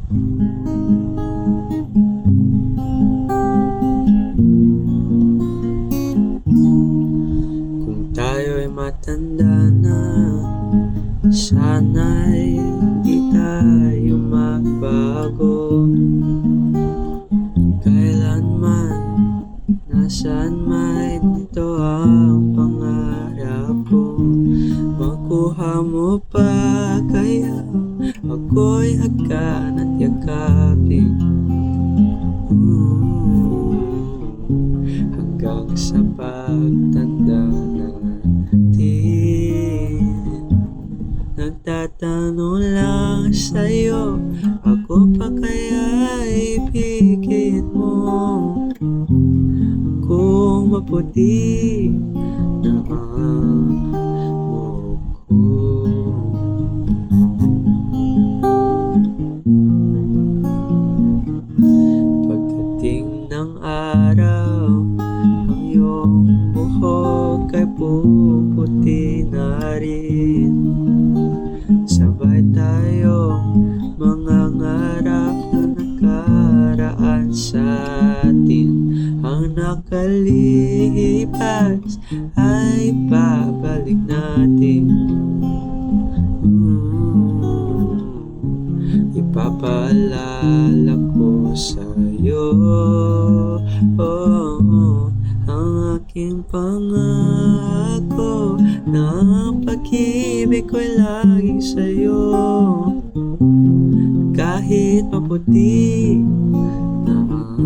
Kung tayo'y matanda na, sana'y di tayo magbago. Kailanman, nasaan may dito ang pangarap ko. Makuha mo pa kaya ako'y hagkan at yakapin, hanggang sa pagtanda natin. Nagtatanong lang sa'yo, ako pa kaya ibigin mo? Kung maputi na ang buhok ko. Pagdating ng araw, ang iyong buhok ay puputi na rin. Sabay tayong mangangarap na nakaraan sa atin. Ang nakalipas ay babalik natin. Ipapaalala ko sa'yo, ang aking pangako na ang pag-ibig ko'y laging sa'yo. Kahit maputi na ang